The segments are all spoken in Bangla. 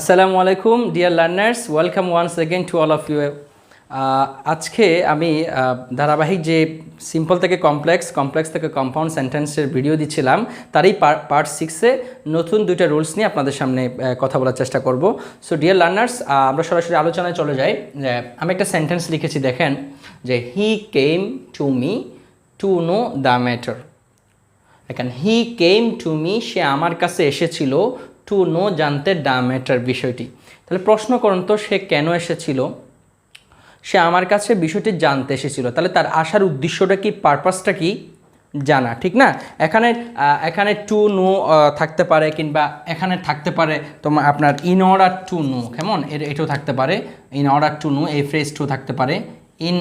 আসসালামু আলাইকুম dear learners, welcome once again to all of you. আজকে আমি ধারাবাহিক যে সিম্পল থেকে কমপ্লেক্স থেকে কম্পাউন্ড সেন্টেন্সের ভিডিও দিচ্ছিলাম তারই পার্ট 6-এ নতুন দুইটা রুলস নিয়ে আপনাদের সামনে কথা বলার চেষ্টা করব। সো ডিয়ার লার্নার্স, আমরা সরাসরি আলোচনায় চলে যাই। আমি একটা সেন্টেন্স লিখেছি, দেখেন যে he came to me to know the matter. দেখেন, হি কেম টু মি, সে আমার কাছে এসেছিল, টু নো জানতে, দ্য ম্যাটার বিষয়টি। তাহলে প্রশ্ন করুন তো, সে কেন এসেছিল? সে আমার কাছে বিষয়টি জানতে এসেছিল, তাহলে তার আসার উদ্দেশ্যটা কি, পারপাসটা কি? জানা, ঠিক না? এখানে টু নো থাকতে পারে, কিংবা এখানে থাকতে পারে তোমার আপনার ইন অর্ডার টু নো, কেমন এটাও থাকতে পারে, ইন অর্ডার টু নো, এই ফ্রেজ টু থাকতে পারে, ইন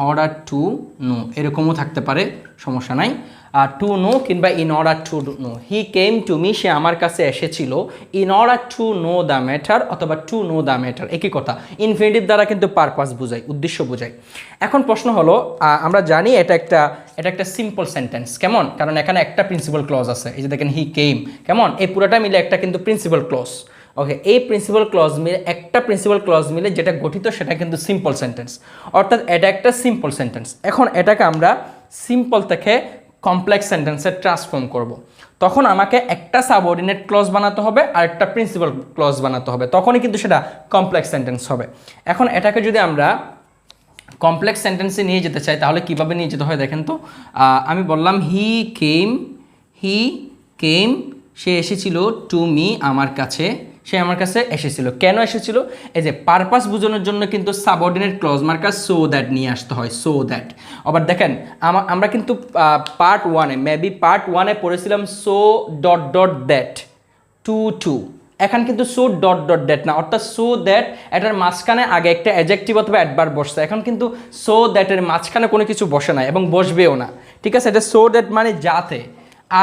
অর্ডার টু নো এরকমও থাকতে পারে, সমস্যা নাই। টু নো কিংবা in order to know. He came to me, সে আমার কাছে এসেছিল, in order to know the matter অথবা টু নো দ্য ম্যাটার, একই কথা। ইনফিনিটিভ দ্বারা কিন্তু পারপাস বোঝায়, উদ্দেশ্য বোঝায়। এখন প্রশ্ন হলো, আমরা জানি এটা একটা সিম্পল সেন্টেন্স, কেমন? কারণ এখানে একটা প্রিন্সিপাল ক্লজ আছে, এই যে দেখেন হি কেম, কেমন? এই পুরোটা মিলে একটা কিন্তু প্রিন্সিপাল ক্লজ। ওকে, এই প্রিন্সিপাল ক্লজ মিলে, একটা প্রিন্সিপাল ক্লজ মিলে যেটা গঠিত সেটা কিন্তু সিম্পল সেন্টেন্স, অর্থাৎ এটা একটা সিম্পল সেন্টেন্স। এখন এটাকে আমরা সিম্পল থেকে কমপ্লেক্স সেন্টেন্সে ট্রান্সফর্ম করব। তখন আমাকে একটা সাবঅর্ডিনেট ক্লজ বানাতে হবে আর একটা প্রিন্সিপাল ক্লজ বানাতে হবে, তখনই কিন্তু সেটা কমপ্লেক্স সেন্টেন্স হবে। এখন এটাকে যদি আমরা কমপ্লেক্স সেন্টেন্সে নিয়ে যেতে চাই, তাহলে কিভাবে নিয়ে যেতে হয় দেখেন তো। আমি বললাম হি কেম, সে এসেছিল, টু মি আমার কাছে, সে আমার কাছে এসেছিল। কেন এসেছিল? এই যে পারপাস বোঝানোর জন্য কিন্তু subordinate clause marker so that নিয়ে আসতে হয়, সো দ্যাট। আবার দেখেন, আমরা কিন্তু পার্ট 1-এ পড়েছিলাম so dot dot that two. এখন কিন্তু সো ডট ডট দ্যাট না, অর্থাৎ সো দ্যাট এটার মাঝখানে আগে একটা অ্যাডজেক্টিভ অথবা অ্যাডভার্ব বসছে। এখন কিন্তু সো দ্যাটের মাঝখানে কোনো কিছু বসে না এবং বসবেও না, ঠিক আছে? এটা সো দ্যাট মানে যাতে।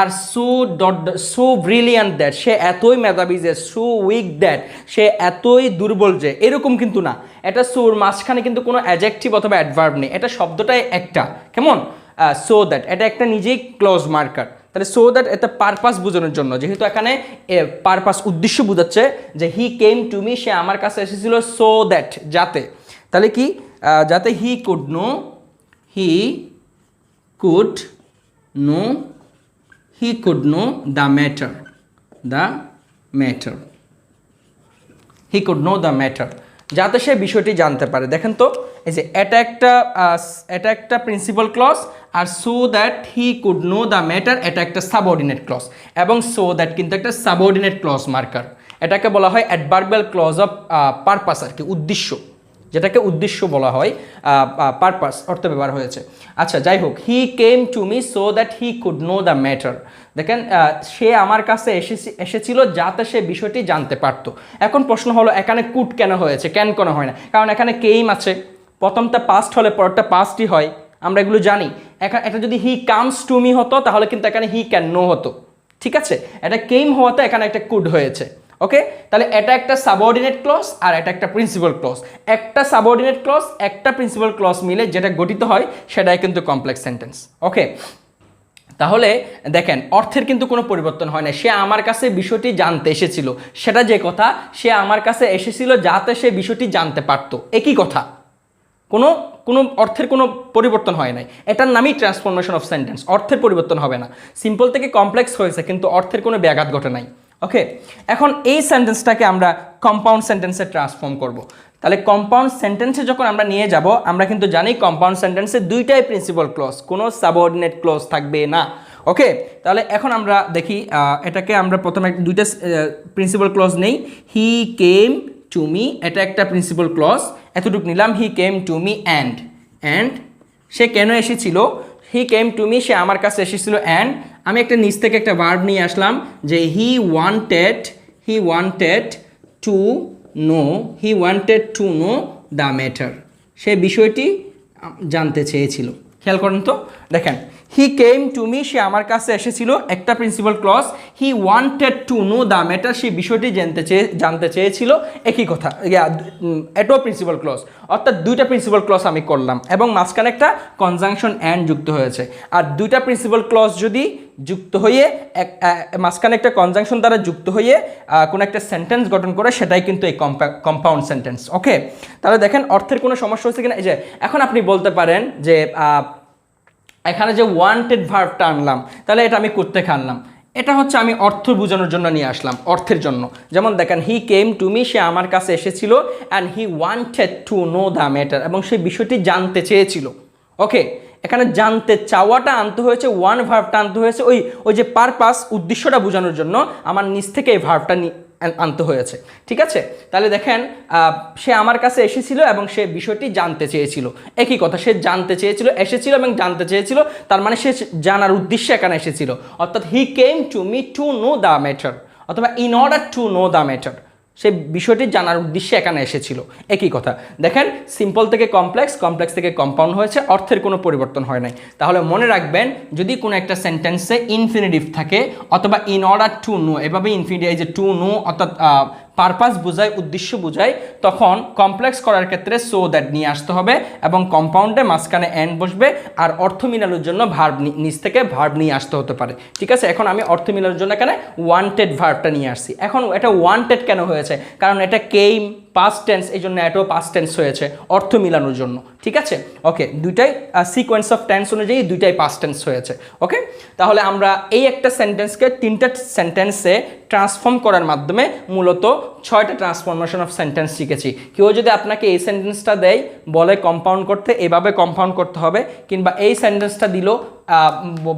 আর সো ব্রিলিয়ান্ট দ্যাট, সে এতই মেধাবী যে, সো উইক দ্যাট, সে এতই দুর্বল যে, এরকম কিন্তু না। এটা সোর মাঝখানে কিন্তু কোনো অ্যাডজেক্টিভ অথবা অ্যাডভার্ব নেই, এটা শব্দটাই একটা, কেমন? সো দ্যাট এটা একটা নিজেই ক্লজ মার্কার। তাহলে সো দ্যাট এটা পারপাস বোঝানোর জন্য, যেহেতু এখানে পারপাস উদ্দেশ্য বোঝাচ্ছে যে হি কেম টু মি, সে আমার কাছে এসেছিল, সো দ্যাট যাতে। তাহলে কি? যাতে he could know the matter. He could know the matter, যাতে সে বিষয়টি জানতে পারে। দেখেন তো, এই যে এটা একটা প্রিন্সিপাল ক্লজ, আর so that he could know the matter এটা একটা সাবঅর্ডিনেট ক্লজ, এবং সো দ্যাট কিন্তু একটা সাবঅর্ডিনেট ক্লজ মার্কার। এটাকে বলা হয় অ্যাডভার্বিয়াল ক্লজ অফ পারপাস, আর কি উদ্দেশ্য, যেটাকে উদ্দেশ্য বলা হয়, পারপাস অর্থে ব্যবহার হয়েছে। আচ্ছা, যাই হোক, he came to me so that he could know the matter. দেখেন, সে আমার কাছে এসেছিল যাতে সে বিষয়টি জানতে পারতো। এখন প্রশ্ন হলো, এখানে কুড কেন হয়েছে, কেন কেন হয় না? কারণ এখানে কেম আছে, প্রথমটা পাস্ট হলে পরেরটা পাস্টই হয়, আমরা এগুলো জানি। এটা যদি হি কামস টু মি হতো, তাহলে কিন্তু এখানে হি ক্যান নো হতো, ঠিক আছে? এটা কেম হওয়াতে এখানে একটা কুড হয়েছে। ওকে, তাহলে এটা একটা সাবঅর্ডিনেট ক্লজ আর এটা একটা প্রিন্সিপাল ক্লজ। একটা সাবঅর্ডিনেট ক্লজ, একটা প্রিন্সিপাল ক্লজ মিলে যেটা গঠিত হয় সেটাই কিন্তু কমপ্লেক্স সেন্টেন্স। ওকে, তাহলে দেখেন, অর্থের কিন্তু কোনো পরিবর্তন হয় না। সে আমার কাছে বিষয়টি জানতে এসেছিল, সেটা যে কথা, সে আমার কাছে এসেছিল যাতে সে বিষয়টি জানতে পারতো, একই কথা। কোনো অর্থের কোনো পরিবর্তন হয় নাই। এটার নামই ট্রান্সফরমেশন অফ সেন্টেন্স, অর্থের পরিবর্তন হবে না। সিম্পল থেকে কমপ্লেক্স হয়েছে, কিন্তু অর্থের কোনো ব্যাঘাত ঘটে নাই। ওকে, এখন এই সেন্টেন্সটাকে আমরা কম্পাউন্ড সেন্টেন্সে ট্রান্সফর্ম করব। তাহলে কম্পাউন্ড সেন্টেন্সে যখন আমরা নিয়ে যাব, আমরা কিন্তু জানি কম্পাউন্ড সেন্টেন্সে দুইটাই প্রিন্সিপাল ক্লজ, কোনো সাবঅর্ডিনেট ক্লজ থাকবে না। ওকে, তাহলে এখন আমরা দেখি, এটাকে আমরা প্রথমে দুইটা প্রিন্সিপাল ক্লজ নেই। হি কেম টু মি, এটা একটা প্রিন্সিপাল ক্লজ, এতটুকু নিলাম। হি কেম টু মি অ্যান্ড সে কেন এসেছিল? হি কেম টু মি, সে আমার কাছে এসেছিল, অ্যান্ড আমি একটা নিচ থেকে একটা ভার্ব নিয়ে আসলাম যে he wanted to know the matter, সে বিষয়টি জানতে চেয়েছিল। খেয়াল করেন তো, দেখেন, হি কেম টু মি, সে আমার কাছে এসেছিল, একটা principal clause. He wanted to know the matter, সেই বিষয়টি জানতে চেয়েছিল, একই কথা, এটাও প্রিন্সিপাল ক্লজ। অর্থাৎ দুইটা প্রিন্সিপাল ক্লজ আমি করলাম এবং মাঝখানে একটা কনজাংশন অ্যান্ড যুক্ত হয়েছে। আর দুইটা প্রিন্সিপাল ক্লজ যদি যুক্ত হয়ে মাঝখানে একটা কনজাংশন দ্বারা যুক্ত হয়ে কোনো একটা সেন্টেন্স গঠন করে, সেটাই কিন্তু এই কম্পাউন্ড সেন্টেন্স। ওকে, তাহলে দেখেন অর্থের কোনো সমস্যা হচ্ছে কিনা। এই যে এখন আপনি বলতে পারেন যে এখানে যে ওয়ান্টেড ভার্বটা আনলাম, তাহলে এটা আমি কোত্থেকে আনলাম? এটা হচ্ছে আমি অর্থ বোঝানোর জন্য নিয়ে আসলাম, অর্থের জন্য। যেমন দেখেন, হি কেম টু মি, সে আমার কাছে এসেছিল, and he wanted to know the matter, এবং সেই বিষয়টি জানতে চেয়েছিল। ওকে, এখানে জানতে চাওয়াটা আনতে হয়েছে, ওয়ান ভার্বটা আনতে হয়েছে ওই যে পারপাস, উদ্দেশ্যটা বোঝানোর জন্য আমার নিজ থেকে এই ভার্বটা আনতে হয়েছে। ঠিক আছে, তাহলে দেখেন সে আমার কাছে এসেছিল এবং সে বিষয়টি জানতে চেয়েছিল, একই কথা। সে জানতে চেয়েছিল, এসেছিল এবং জানতে চেয়েছিল, তার মানে সে জানার উদ্দেশ্যে এখানে এসেছিল। অর্থাৎ he came to me to know the matter, অথবা in order to know the matter, সে বিষয়টি জানার উদ্দেশ্যে এখানে এসেছিল, একই কথা। দেখেন, সিম্পল থেকে কমপ্লেক্স, কমপ্লেক্স থেকে কম্পাউন্ড হয়েছে, অর্থের কোনো পরিবর্তন হয় নাই। তাহলে মনে রাখবেন, যদি কোনো একটা সেন্টেন্সে ইনফিনিটিভ থাকে অথবা ইন অর্ডার টু নো, এভাবে ইনফিনিটিভ, এই যে টু নো অর্থাৎ পারপাস বোঝায়, উদ্দেশ্য বোঝায়, তখন কমপ্লেক্স করার ক্ষেত্রে সো দ্যাট নিয়ে আসতে হবে এবং কম্পাউন্ডে মাঝখানে এন্ড বসবে, আর অর্থ মিলানোর জন্য ভার্ব নিচ থেকে ভার্ব নিয়ে আসতে হতে পারে। ঠিক আছে, এখন আমি অর্থ মিলানোর জন্য এখানে ওয়ান্টেড ভার্বটা নিয়ে আসছি। এখন এটা ওয়ান্টেড কেন হয়েছে? কারণ এটা কেম পাস্ট টেন্স, এই জন্য এটাও পাস্ট টেন্স হয়েছে অর্থ মিলানোর জন্য। ঠিক আছে, ওকে, দুইটাই সিকোয়েন্স অফ টেন্স অনুযায়ী দুইটাই পাস্ট টেন্স হয়েছে। ওকে, তাহলে আমরা এই একটা সেন্টেন্সকে তিনটা সেন্টেন্সে ট্রান্সফর্ম করার মাধ্যমে মূলত 6টা ট্রান্সফরমেশন অফ সেন্টেন্স শিখেছি। কেউ যদি আপনাকে এই সেন্টেন্সটা দেয়, বলে কম্পাউন্ড করতে, এভাবে কম্পাউন্ড করতে হবে, কিংবা এই সেন্টেন্সটা দিল,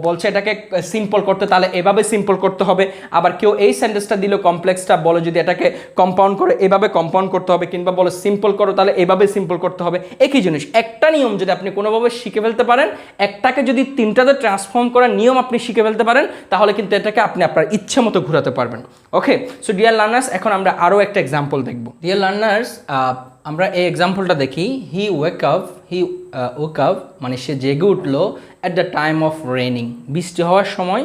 বলছে এটাকে সিম্পল করতে, তাহলে এভাবে সিম্পল করতে হবে। আবার কেউ এই সেন্টেন্সটা দিল কমপ্লেক্সটা, বলে যদি এটাকে কম্পাউন্ড করে এভাবে কম্পাউন্ড করতে হবে, কিংবা বলে সিম্পল করো, তাহলে এভাবে সিম্পল করতে হবে। একই জিনিস, একটা নিয়ম যদি আপনি কোনোভাবে শিখে ফেলতে পারেন, একটাকে যদি তিনটাতে ট্রান্সফর্ম করার নিয়ম আপনি শিখে ফেলতে পারেন, তাহলে কিন্তু এটাকে আপনি আপনার ইচ্ছে মতো ঘোরাতে পারবেন। ওকে, সো ডিয়ার লার্নার্স, এখন আমরা আরও একটা এক্সাম্পল দেখব। ডিয়ার লার্নার্স, আমরা এই এক্সাম্পলটা দেখি। হি ওয়েক আপ মানে সে জেগে উঠলো, at the time of raining, বৃষ্টি হওয়ার সময়,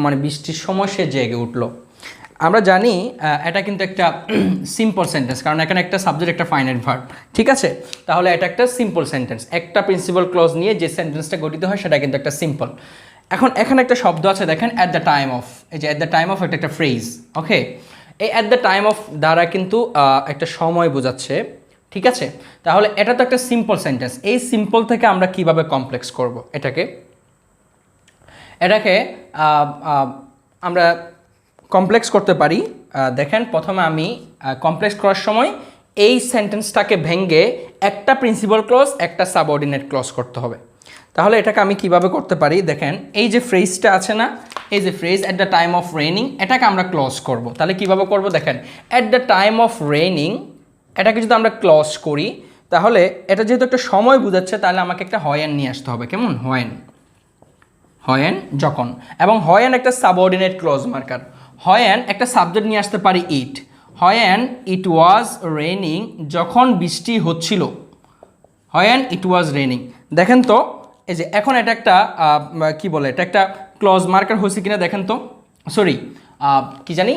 মানে বৃষ্টির সময় সে জেগে উঠলো। আমরা জানি এটা কিন্তু একটা সিম্পল সেন্টেন্স, কারণ এখানে একটা সাবজেক্ট, একটা ফাইনাইট ভার্ব। ঠিক আছে, তাহলে এটা একটা সিম্পল সেন্টেন্স। একটা প্রিন্সিপাল ক্লজ নিয়ে যে সেন্টেন্সটা গঠিত হয় সেটা কিন্তু একটা সিম্পল। এখন এখানে একটা শব্দ আছে, দেখেন, অ্যাট দ্য টাইম অফ। এই যে অ্যাট দ্য টাইম অফ, এটা একটা ফ্রেজ। ওকে, এই অ্যাট দ্য টাইম অফ দ্বারা কিন্তু একটা সময় বোঝাচ্ছে। ঠিক আছে, তাহলে এটা তো একটা সিম্পল সেন্টেন্স। এই সিম্পল থেকে আমরা কিভাবে কমপ্লেক্স করব এটাকে আমরা কমপ্লেক্স করতে পারি। দেখেন, প্রথমে আমি কমপ্লেক্স করার সময় এই সেন্টেন্সটাকে ভেঙে একটা প্রিন্সিপাল ক্লজ, একটা সাবঅর্ডিনেট ক্লজ করতে হবে। তাহলে এটাকে আমি কিভাবে করতে পারি? দেখেন, এই যে ফ্রেজটা আছে না, এই যে phrase at the time of raining, এটাকে আমরা ক্লজ করব। তাহলে কিভাবে করব? দেখেন, at the time of raining, এটাকে যদি আমরা ক্লজ করি, তাহলে এটা যেহেতু একটা সময় বোঝাচ্ছে, তাহলে আমাকে একটা হয়েন নিয়ে আসতে হবে। কেমন? হয়েন যখন, এবং হয়েন একটা সাবঅর্ডিনেট ক্লজ মার্কার। হয়েন একটা সাবজেক্ট নিয়ে আসতে পারি ইট। হয়েন ইট ওয়াজ রেইনিং, যখন বৃষ্টি হচ্ছিল। হয়েন ইট ওয়াজ রেইনিং। দেখেন তো, এই যে এখন এটা একটা কি বলে, এটা একটা ক্লজ মার্কার হয়েছে কিনা দেখেন তো। সরি, কি জানি,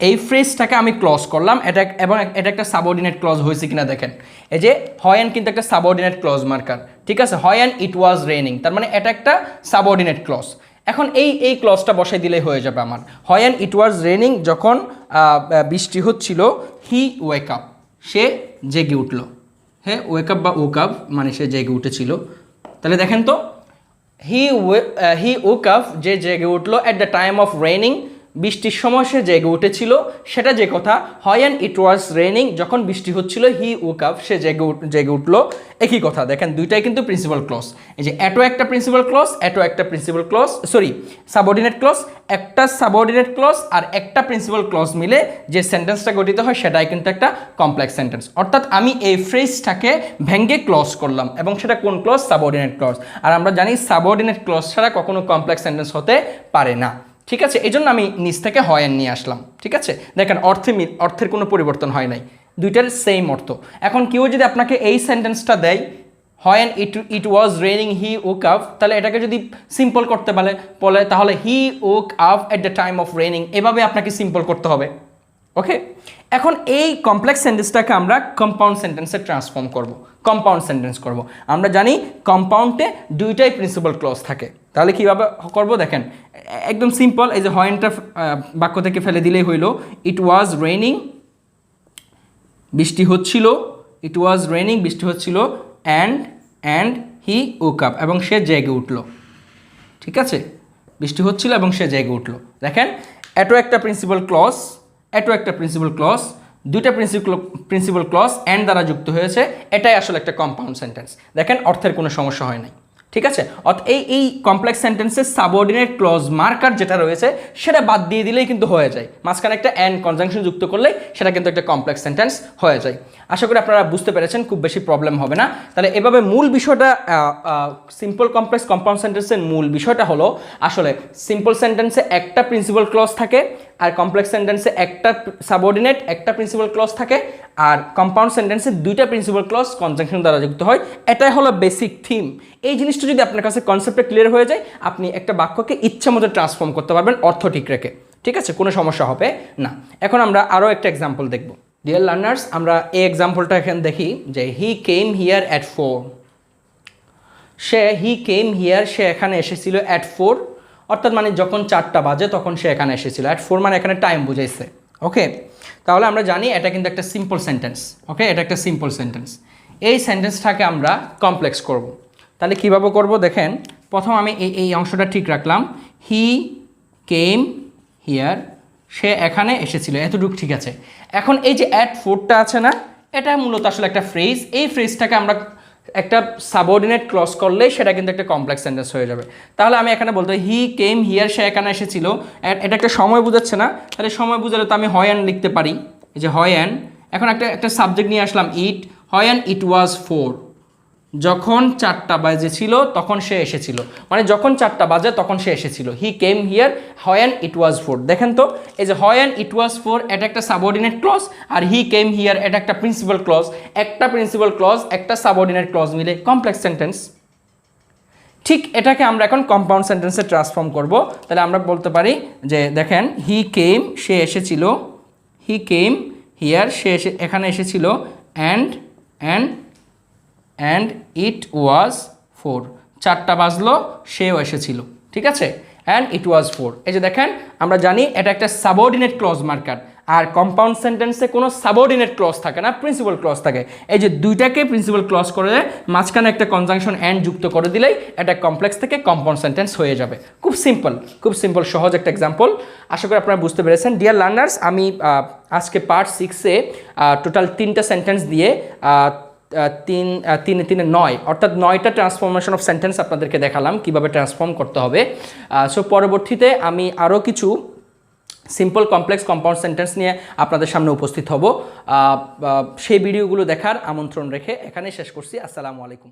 এই ফ্রেজটাকে আমি ক্লজ করলাম, এটা এবং এটা একটা সাবঅর্ডিনেট ক্লজ হয়েছে কিনা দেখেন। এই যে হয়েন কিন্তু একটা সাবঅর্ডিনেট ক্লজ মার্কার। ঠিক আছে, হয়েন ইট ওয়াজ রেইনিং, তার মানে এটা একটা সাবঅর্ডিনেট ক্লজ। এখন এই ক্লজটা বসাই দিলেই হয়ে যাবে আমার। হয়েন ইট ওয়াজ রেইনিং, যখন বৃষ্টি হচ্ছিল। হি ওয়েক আপ, সে জেগে উঠলো। হ্যাঁ, ওয়েক আপ বা ওক আপ মানে সে জেগে উঠেছিল। তাহলে দেখেন তো, হি ওক আপ, যে জেগে উঠলো, at the time of raining, বৃষ্টির সময় সে জেগে উঠেছিল, সেটা যে কথা। হয়েন ইট ওয়াজ রেইনিং, যখন বৃষ্টি হচ্ছিল। হি ওক আপ, সে জেগে উঠলো, একই কথা। দেখেন, দুইটাই কিন্তু প্রিন্সিপাল ক্লজ। এই যে এটো একটা প্রিন্সিপাল ক্লজ, এটো একটা principal clause, sorry subordinate clause. একটা সাবঅর্ডিনেট ক্লজ আর একটা প্রিন্সিপাল ক্লজ মিলে যে সেন্টেন্সটা গঠিত হয়, সেটাই কিন্তু একটা কমপ্লেক্স সেন্টেন্স। অর্থাৎ আমি এই ফ্রেজটাকে ভেঙে ক্লজ করলাম, এবং সেটা কোন ক্লজ? Subordinate clause. আর আমরা জানি সাবঅর্ডিনেট ক্লজ ছাড়া কখনো কমপ্লেক্স সেন্টেন্স হতে পারে না। ঠিক আছে, এই জন্য আমি নিচ থেকে হয়েন নিয়ে আসলাম। ঠিক আছে, দেখেন, অর্থের কোনো পরিবর্তন হয় নাই, দুইটার সেম অর্থ। এখন কেউ যদি আপনাকে এই সেন্টেন্সটা দেয়, when it was raining he woke up, তাহলে এটাকে যদি সিম্পল করতে বলে তাহলে হি woke up at the time of raining, এভাবে আপনাকে সিম্পল করতে হবে। ওকে, এখন এই কমপ্লেক্স সেন্টেন্সটাকে আমরা কম্পাউন্ড সেন্টেন্সে ট্রান্সফর্ম করব, কম্পাউন্ড সেন্টেন্স করব। আমরা জানি কম্পাউন্ডে দুইটাই প্রিন্সিপাল ক্লজ থাকে, তাহলে কীভাবে করব দেখেন, একদম সিম্পল। এই যে হোয়েনটা বাক্য থেকে ফেলে দিলেই হইল, ইট ওয়াজ রেইনিং, বৃষ্টি হচ্ছিল, ইট ওয়াজ রেইনিং, বৃষ্টি হচ্ছিল, অ্যান্ড হি ওক আপ, এবং সে জেগে উঠল। ঠিক আছে, বৃষ্টি হচ্ছিল এবং সে জেগে উঠল। দেখেন এটো একটা প্রিন্সিপাল ক্লজ, এটো একটা প্রিন্সিপাল ক্লজ, দুইটা প্রিন্সিপাল ক্লজ অ্যান্ড দ্বারা যুক্ত হয়েছে, এটাই আসলে একটা কম্পাউন্ড সেন্টেন্স। দেখেন অর্থের কোনো সমস্যা হয় নাই। ঠিক আছে, অর্থাৎ এই কমপ্লেক্স সেন্টেন্সের সাবঅর্ডিনেট ক্লজ মার্কার যেটা রয়েছে সেটা বাদ দিয়ে দিলেই কিন্তু হয়ে যায়, মাঝখানে একটা অ্যান্ড কনজাংশন যুক্ত করলেই সেটা কিন্তু একটা কমপ্লেক্স সেন্টেন্স হয়ে যায়। আশা করি আপনারা বুঝতে পেরেছেন, খুব বেশি প্রবলেম হবে না। তাহলে এভাবে মূল বিষয়টা, সিম্পল কমপ্লেক্স কম্পাউন্ড সেন্টেন্সের মূল বিষয়টা হলো আসলে সিম্পল সেন্টেন্সে একটা প্রিন্সিপাল ক্লজ থাকে, আর কমপ্লেক্স সেন্টেন্সে একটা সাবঅর্ডিনেট একটা প্রিন্সিপাল ক্লজ থাকে, আর কম্পাউন্ড সেন্টেন্সে দুইটা প্রিন্সিপাল ক্লজ কনজাংশন দ্বারা যুক্ত হয়। এটাই হলো বেসিক থিম। এই জিনিসটা যদি আপনার কাছে কনসেপ্টে ক্লিয়ার হয়ে যায়, আপনি একটা বাক্যকে ইচ্ছা মতো ট্রান্সফর্ম করতে পারবেন অর্থ ঠিক রেখে। ঠিক আছে, কোনো সমস্যা হবে না। এখন আমরা আরও একটা এক্সাম্পল দেখব। ডিয়ার লার্নার্স, আমরা এই এক্সাম্পলটা এখানে দেখি যে he came here at 4। He came here, সে এখানে এসেছিল অ্যাট 4, অর্থাৎ মানে যখন 4টা বাজে তখন সে এখানে এসেছিল। অ্যাট 4 মানে এখানে টাইম বুঝাইছে। ওকে, তাহলে আমরা জানি এটা কিন্তু একটা সিম্পল সেন্টেন্স। ওকে, এটা একটা সিম্পল সেন্টেন্স। এই সেন্টেন্সটাকে আমরা কমপ্লেক্স করব। তাহলে কীভাবে করব দেখেন, প্রথম আমি এই অংশটা ঠিক রাখলাম, হি কেম হিয়ার, সে এখানে এসেছিল, এতটুকু ঠিক আছে। এখন এই যে অ্যাট 4টা আছে না, এটা মূলত আসলে একটা ফ্রেজ। এই ফ্রেজটাকে আমরা একটা সাবঅর্ডিনেট ক্লজ করলেই সেটা কিন্তু একটা কমপ্লেক্স সেন্টেন্স হয়ে যাবে। তাহলে আমি এখানে বলতে হি কেম হিয়ার, সে এখানে এসেছিল, এটা একটা সময় বোঝাচ্ছে না, তাহলে সময় বোঝালে তো আমি হোয়েন লিখতে পারি, এই যে হোয়েন। এখন একটা সাবজেক্ট নিয়ে আসলাম ইট, হোয়েন ইট ওয়াজ 4, যখন 4টা বাজেছিল তখন সে এসেছিল, মানে যখন 4টা বাজে তখন সে এসেছিল। হি কেম হিয়ার হোয়েন ইট ওয়াজ 4। দেখেন তো, এই যে হোয়েন ইট ওয়াজ 4 এটা একটা সাবঅর্ডিনেট ক্লজ, আর হি কেম হিয়ার এটা একটা প্রিন্সিপাল ক্লজ। একটা প্রিন্সিপাল ক্লজ একটা সাবঅর্ডিনেট ক্লজ মিলে কমপ্লেক্স সেন্টেন্স। ঠিক এটাকে আমরা এখন কম্পাউন্ড সেন্টেন্সে ট্রান্সফর্ম করব। তাহলে আমরা বলতে পারি যে দেখেন, হি কেম, সে এসেছিল, হি কেম হিয়ার, সে এখানে এসেছিল, অ্যান্ড ইট ওয়াজ 4, 4টা বাজলো, সেও এসেছিল। ঠিক আছে, অ্যান্ড ইট ওয়াজ 4। এই যে দেখেন, আমরা জানি এটা একটা সাবঅর্ডিনেট ক্লজ মার্কার, আর কম্পাউন্ড সেন্টেন্সে কোনো সাবঅর্ডিনেট ক্লজ থাকে না, প্রিন্সিপাল ক্লজ থাকে। এই যে দুইটাকে প্রিন্সিপাল ক্লজ করে মাঝখানে একটা কনজাংশন অ্যান্ড যুক্ত করে দিলেই এটা কমপ্লেক্স থেকে কম্পাউন্ড সেন্টেন্স হয়ে যাবে। খুব সিম্পল, খুব সিম্পল, সহজ একটা এক্সাম্পল। আশা করি আপনারা বুঝতে পেরেছেন। ডিয়ার লার্নার্স, আমি আজকে পার্ট 6-এ টোটাল 3টা সেন্টেন্স দিয়ে 9, অর্থাৎ 9টা ট্রান্সফরমেশন অফ সেন্টেন্স আপনাদেরকে দেখালাম কীভাবে ট্রান্সফর্ম করতে হবে। সো পরবর্তীতে আমি আরও কিছু সিম্পল কমপ্লেক্স কম্পাউন্ড সেন্টেন্স নিয়ে আপনাদের সামনে উপস্থিত হব। সেই ভিডিওগুলো দেখার আমন্ত্রণ রেখে এখানেই শেষ করছি। আসসালামু আলাইকুম।